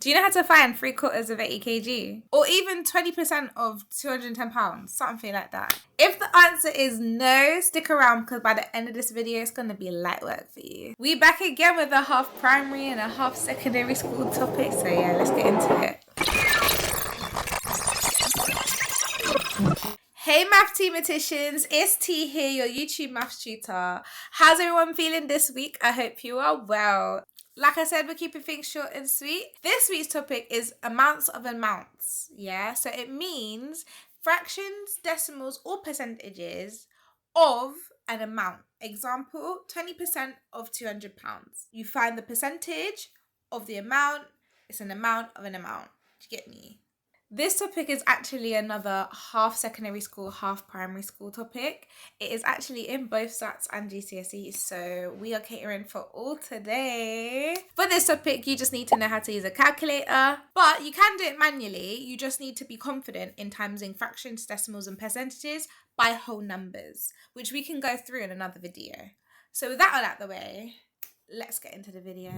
Do you know how to find 3/4 of 80 kg? Or even 20% of 210 pounds? Something like that. If the answer is no, stick around because by the end of this video, it's going to be light work for you. We back again with a half primary and a half secondary school topic. So yeah, let's get into it. Hey mathematicians, it's T here, your YouTube maths tutor. How's everyone feeling this week? I hope you are well. Like I said, we're keeping things short and sweet. This week's topic is amounts of amounts. Yeah, so it means fractions, decimals, or percentages of an amount. Example, 20% of £200. You find the percentage of the amount. It's an amount of an amount. Do you get me? This topic is actually another half secondary school, half primary school topic. It is actually in both SATs and GCSE, so we are catering for all today. For this topic, you just need to know how to use a calculator, but you can do it manually. You just need to be confident in timesing fractions, decimals, and percentages by whole numbers, which we can go through in another video. So with that all out the way, let's get into the video.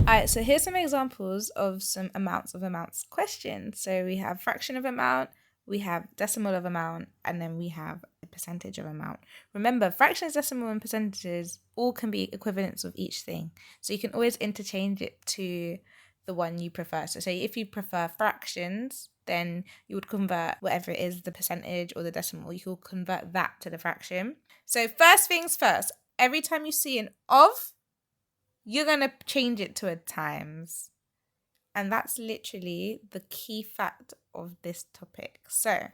Alright, so here's some examples of some amounts of amounts questions. So we have fraction of amount, we have decimal of amount, and then we have a percentage of amount. Remember, fractions, decimal, and percentages all can be equivalents of each thing. So you can always interchange it to the one you prefer. So say if you prefer fractions, then you would convert whatever it is, the percentage or the decimal, you will convert that to the fraction. So first things first, every time you see an of, you're going to change it to a times. And that's literally the key fact of this topic. So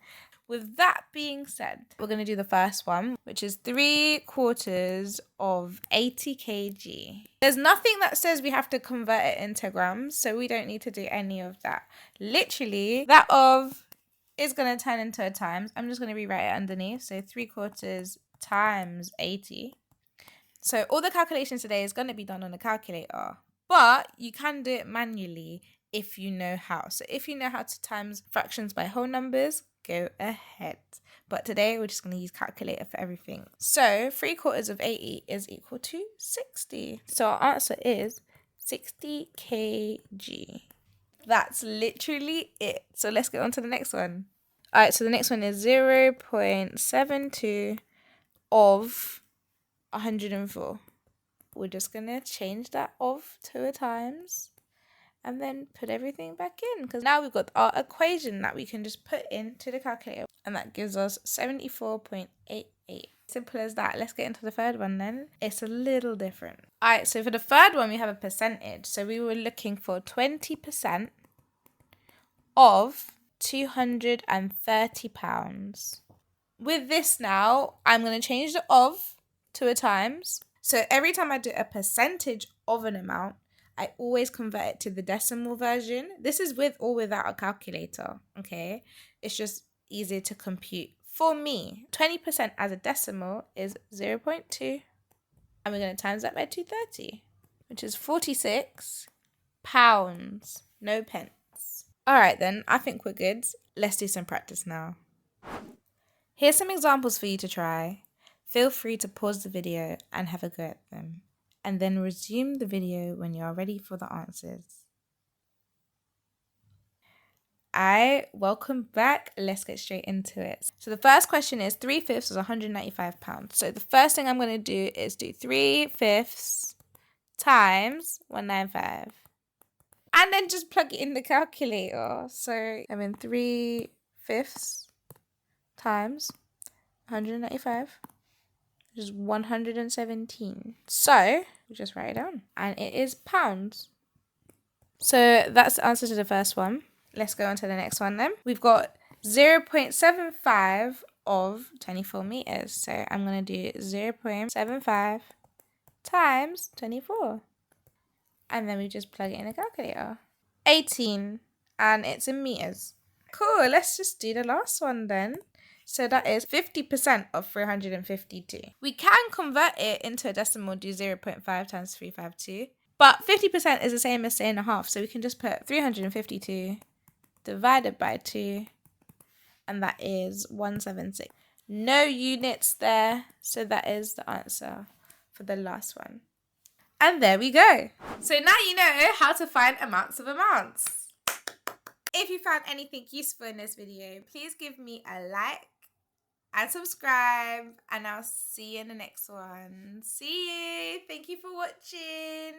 with that being said, we're going to do the first one, which is 3/4 of 80 kg. There's nothing that says we have to convert it into grams, so we don't need to do any of that. Literally, that of is going to turn into a times. I'm just going to rewrite it underneath. So 3/4 times 80. So all the calculations today is going to be done on a calculator, but you can do it manually if you know how. So if you know how to times fractions by whole numbers, go ahead. But today we're just going to use calculator for everything. So 3/4 of 80 is equal to 60. So our answer is 60 kg. That's literally it. So let's get on to the next one. All right, so the next one is 0.72 of 104. We're just going to change that of to a times and then put everything back in, because now we've got our equation that we can just put into the calculator, and that gives us 74.88. Simple as that. Let's get into the third one then. It's a little different. All right, so for the third one, we have a percentage. So we were looking for 20% of £230. With this now, I'm going to change the of to a times. So every time I do a percentage of an amount, I always convert it to the decimal version. This is with or without a calculator, okay? It's just easier to compute. For me, 20% as a decimal is 0.2, and we're going to times that by 230, which is 46 pounds, no pence. All right then, I think we're good. Let's do some practice now. Here's some examples for you to try. Feel free to pause the video and have a go at them, and then resume the video when you are ready for the answers. Welcome back. Let's get straight into it. So the first question is 3/5 is £195. So the first thing I'm going to do is do 3/5 times 195. And then just plug it in the calculator. So 3/5 times 195. Which is 117. So we just write it down, and it is pounds. So that's the answer to the first one. Let's go on to the next one then. We've got 0.75 of 24 meters. So I'm going to do 0.75 times 24. And then we just plug it in a calculator. 18, and it's in meters. Cool, let's just do the last one then. So that is 50% of 352. We can convert it into a decimal, do 0.5 times 352. But 50% is the same as saying a half. So we can just put 352 divided by 2. And that is 176. No units there. So that is the answer for the last one. And there we go. So now you know how to find amounts of amounts. If you found anything useful in this video, please give me a like and subscribe, and I'll see you in the next one. See you. Thank you for watching.